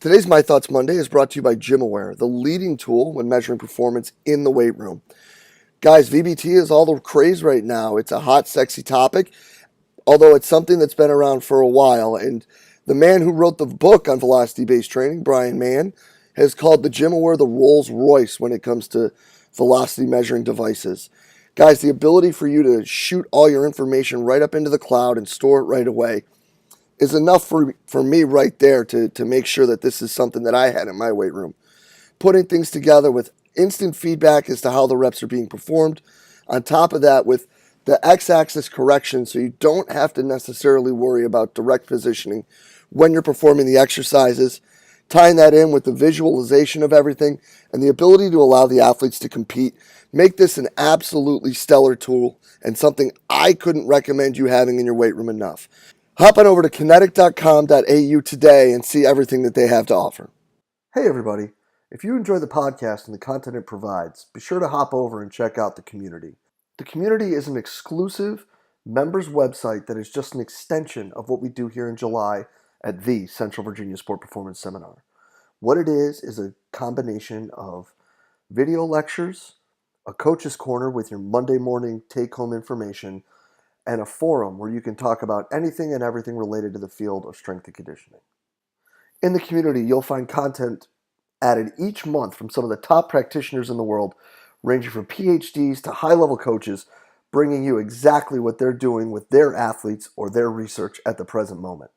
Today's My Thoughts Monday is brought to you by GymAware, the leading tool when measuring performance in the weight room. Guys, VBT is all the craze right now. It's a hot, sexy topic, although it's something that's been around for a while. And the man who wrote the book on velocity-based training, Brian Mann, has called the GymAware the Rolls Royce when it comes to velocity measuring devices. Guys, the ability for you to shoot all your information right up into the cloud and store it right away is enough for me right there to make sure that this is something that I had in my weight room. Putting things together with instant feedback as to how the reps are being performed. On top of that, with the x-axis correction, so you don't have to necessarily worry about direct positioning when you're performing the exercises. Tying that in with the visualization of everything and the ability to allow the athletes to compete. Make this an absolutely stellar tool and something I couldn't recommend you having in your weight room enough. Hop on over to kinetic.com.au today and see everything that they have to offer. Hey everybody, if you enjoy the podcast and the content it provides, be sure to hop over and check out the community. The community is an exclusive members website that is just an extension of what we do here in July at the Central Virginia Sport Performance Seminar. What it is a combination of video lectures, a coach's corner with your Monday morning take-home information, and a forum where you can talk about anything and everything related to the field of strength and conditioning. In the community, you'll find content added each month from some of the top practitioners in the world, ranging from PhDs to high-level coaches, bringing you exactly what they're doing with their athletes or their research at the present moment.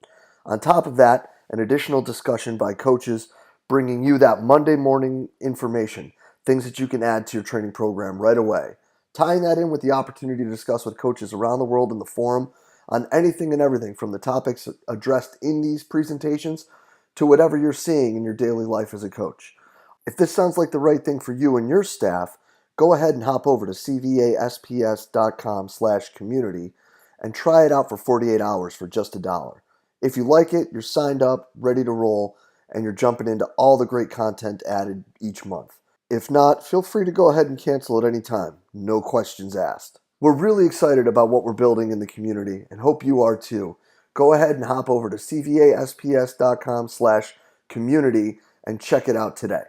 On top of that, an additional discussion by coaches bringing you that Monday morning information, things that you can add to your training program right away. Tying that in with the opportunity to discuss with coaches around the world in the forum on anything and everything from the topics addressed in these presentations to whatever you're seeing in your daily life as a coach. If this sounds like the right thing for you and your staff, go ahead and hop over to cvasps.com/community and try it out for 48 hours for just $1. If you like it, you're signed up, ready to roll, and you're jumping into all the great content added each month. If not, feel free to go ahead and cancel at any time. No questions asked. We're really excited about what we're building in the community and hope you are too. Go ahead and hop over to cvasps.com/community and check it out today.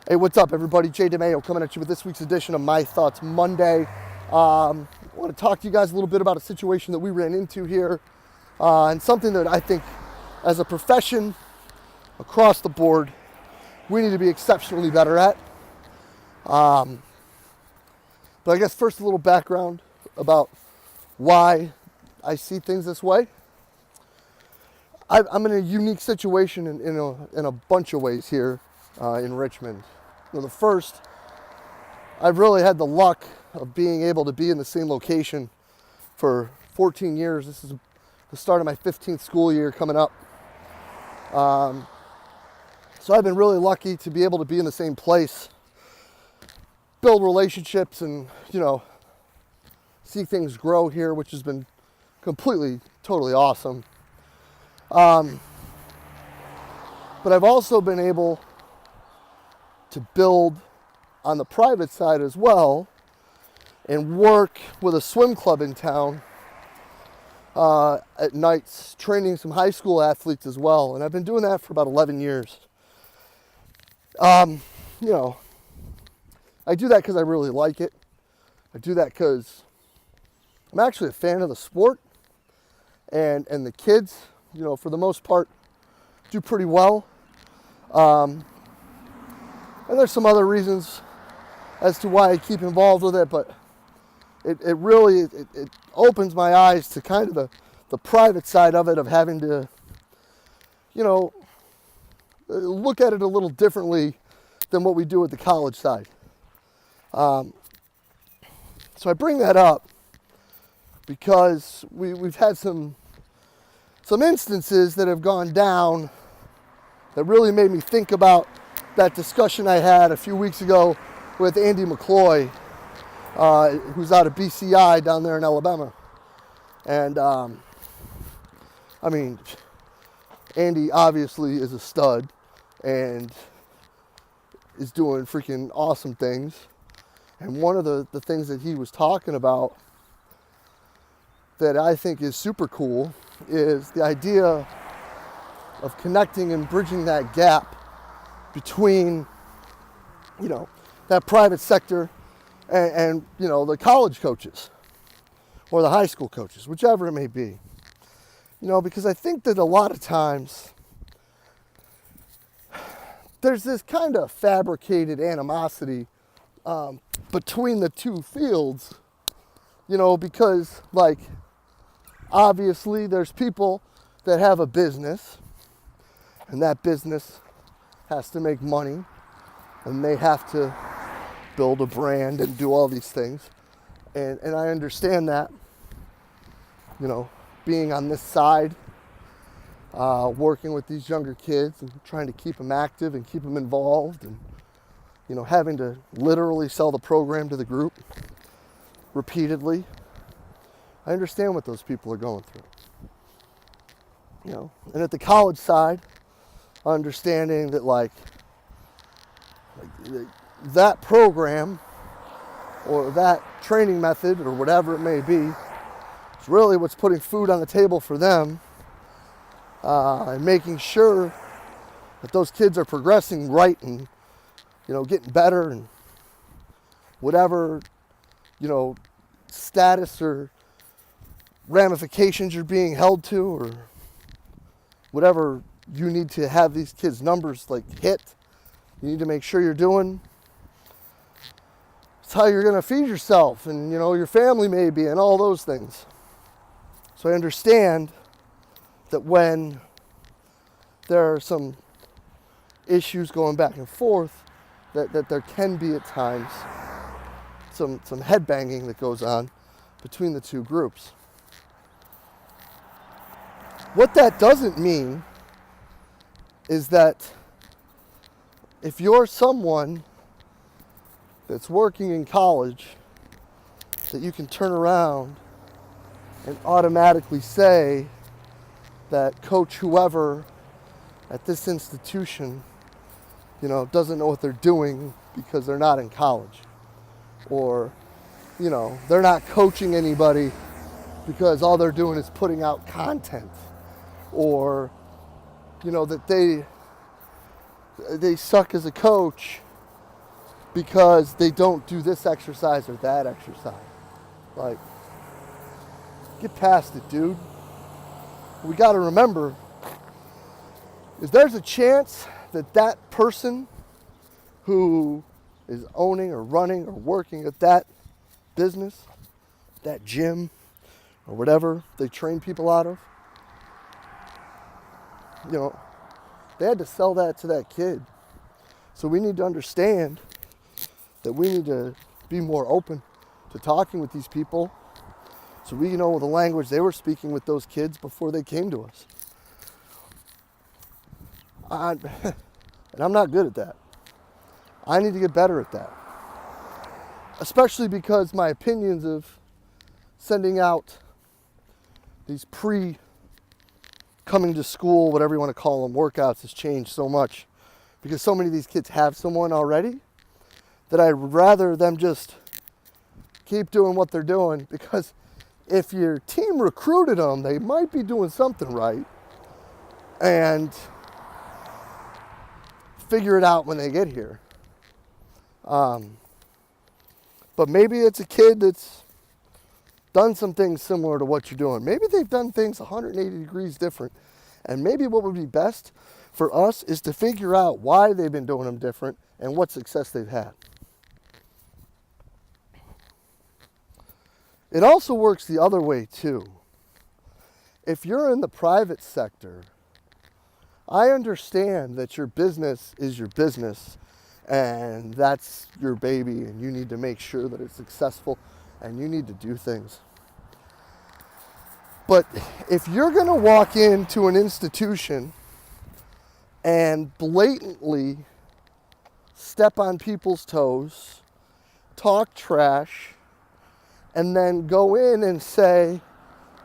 Hey, what's up everybody? DeMayo coming at you with this week's edition of My Thoughts Monday. I want to talk to you guys a little bit about a situation that we ran into here and something that I think as a profession across the board we need to be exceptionally better at. But I guess first a little background about why I see things this way. I'm in a unique situation in a bunch of ways here in Richmond. The first, I've really had the luck of being able to be in the same location for 14 years. This is the start of my 15th school year coming up. So I've been really lucky to be able to be in the same place, build relationships and, see things grow here, which has been completely, totally awesome. But I've also been able to build on the private side as well and work with a swim club in town at nights, training some high school athletes as well. And I've been doing that for about 11 years. I do that because I really like it. I do that because I'm actually a fan of the sport, and the kids, for the most part, do pretty well. And there's some other reasons as to why I keep involved with it, but it really opens my eyes to kind of the private side of it, of having to, look at it a little differently than what we do at the college side. So I bring that up because we've had some instances that have gone down that really made me think about that discussion I had a few weeks ago with Andy McCloy, who's out of BCI down there in Alabama. And Andy obviously is a stud and is doing freaking awesome things. And one of the things that he was talking about that I think is super cool is the idea of connecting and bridging that gap between, that private sector and the college coaches or the high school coaches, whichever it may be. Because I think that a lot of times there's this kind of fabricated animosity between the two fields, because obviously there's people that have a business, and that business has to make money, and they have to build a brand and do all these things. And I understand that, being on this side, working with these younger kids and trying to keep them active and keep them involved, and having to literally sell the program to the group repeatedly. I understand what those people are going through. And at the college side, understanding that that program or that training method or whatever it may be is really what's putting food on the table for them, and making sure that those kids are progressing right and getting better, and whatever status or ramifications you're being held to, or whatever you need to have these kids' numbers hit, you need to make sure you're doing. It's how you're going to feed yourself and your family maybe, and all those things. So I understand that when there are some issues going back and forth, that there can be at times some headbanging that goes on between the two groups. What that doesn't mean is that if you're someone that's working in college, that you can turn around and automatically say that coach whoever at this institution, doesn't know what they're doing because they're not in college. Or, they're not coaching anybody because all they're doing is putting out content. Or, that they suck as a coach because they don't do this exercise or that exercise. Get past it, dude. What we got to remember is there's a chance that person who is owning or running or working at that business, that gym, or whatever they train people out of, they had to sell that to that kid. So we need to understand that we need to be more open to talking with these people, so we know the language they were speaking with those kids before they came to us. And I'm not good at that. I need to get better at that. Especially because my opinions of sending out these coming to school, whatever you want to call them, workouts has changed so much. Because so many of these kids have someone already, that I'd rather them just keep doing what they're doing. Because if your team recruited them, they might be doing something right. And figure it out when they get here. But maybe it's a kid that's done some things similar to what you're doing. Maybe they've done things 180 degrees different. And maybe what would be best for us is to figure out why they've been doing them different and what success they've had. It also works the other way too. If you're in the private sector, I understand that your business is your business and that's your baby, and you need to make sure that it's successful and you need to do things. But if you're going to walk into an institution and blatantly step on people's toes, talk trash, and then go in and say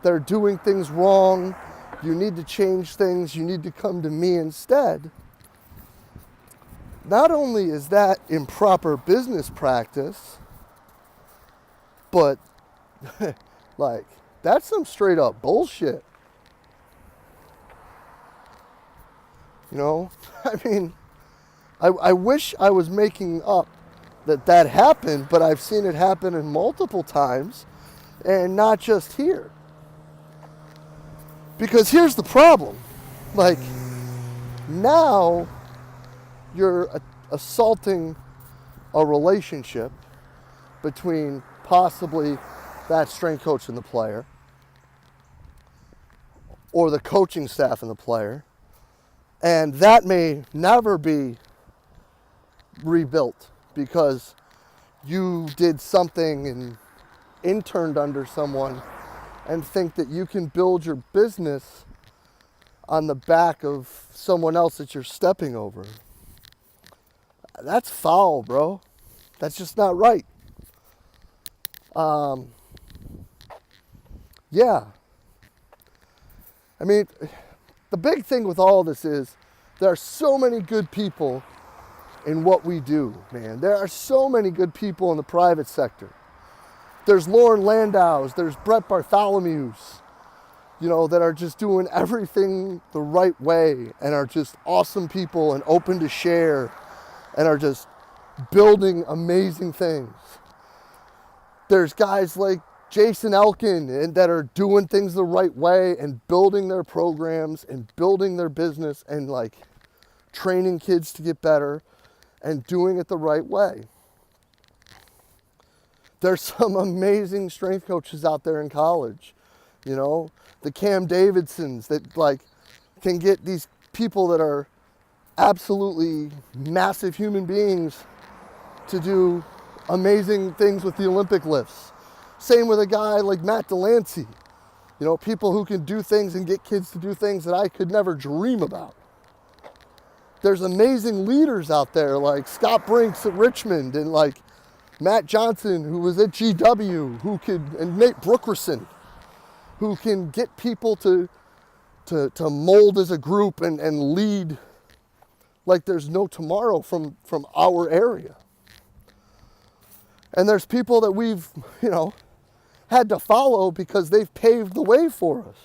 they're doing things wrong, you need to change things, you need to come to me instead, not only is that improper business practice, but that's some straight up bullshit. You know, I mean, I wish I was making up that happened, but I've seen it happen in multiple times, and not just here. Because here's the problem. Like, now you're assaulting a relationship between possibly that strength coach and the player, or the coaching staff and the player, and that may never be rebuilt because you did something and interned under someone and think that you can build your business on the back of someone else that you're stepping over. That's foul, bro. That's just not right. Yeah. I mean, the big thing with all this is there are so many good people in what we do, man. There are so many good people in the private sector. There's Lauren Landau's, there's Brett Bartholomew's, that are just doing everything the right way and are just awesome people and open to share and are just building amazing things. There's guys like Jason Elkin and that are doing things the right way and building their programs and building their business and like training kids to get better and doing it the right way. There's some amazing strength coaches out there in college, the Cam Davidsons that like can get these people that are absolutely massive human beings to do amazing things with the Olympic lifts. Same with a guy like Matt Delancey, people who can do things and get kids to do things that I could never dream about. There's amazing leaders out there like Scott Brinks at Richmond and like Matt Johnson, who was at GW, and Nate Brookerson, who can get people to mold as a group and lead like there's no tomorrow from our area. And there's people that we've, had to follow because they've paved the way for us.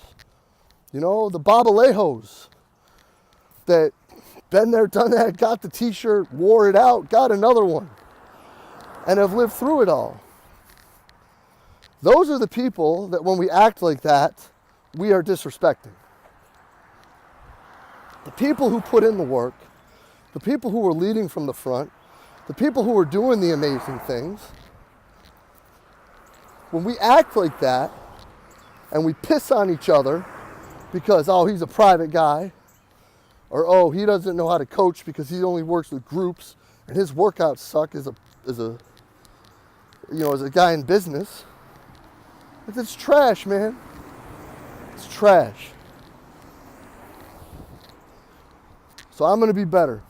The Bob Alejos that been there, done that, got the t-shirt, wore it out, got another one, and have lived through it all. Those are the people that when we act like that, we are disrespecting. The people who put in the work, the people who are leading from the front, the people who are doing the amazing things, when we act like that and we piss on each other because, oh, he's a private guy, or, oh, he doesn't know how to coach because he only works with groups and his workouts suck as a guy in business, it's trash, man. It's trash. So I'm going to be better.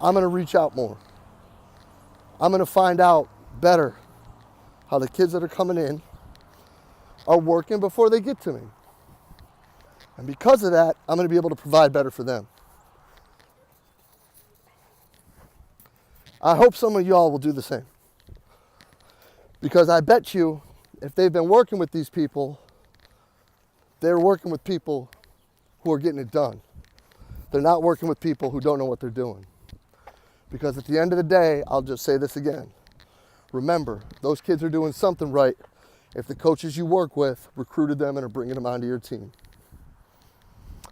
I'm going to reach out more. I'm going to find out better how the kids that are coming in are working before they get to me. And because of that, I'm going to be able to provide better for them. I hope some of y'all will do the same. Because I bet you, if they've been working with these people, they're working with people who are getting it done. They're not working with people who don't know what they're doing. Because at the end of the day, I'll just say this again. Remember, those kids are doing something right if the coaches you work with recruited them and are bringing them onto your team.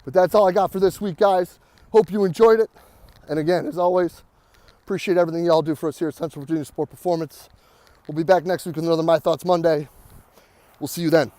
But that's all I got for this week, guys. Hope you enjoyed it. And again, as always, appreciate everything y'all do for us here at Central Virginia Sport Performance. We'll be back next week with another My Thoughts Monday. We'll see you then.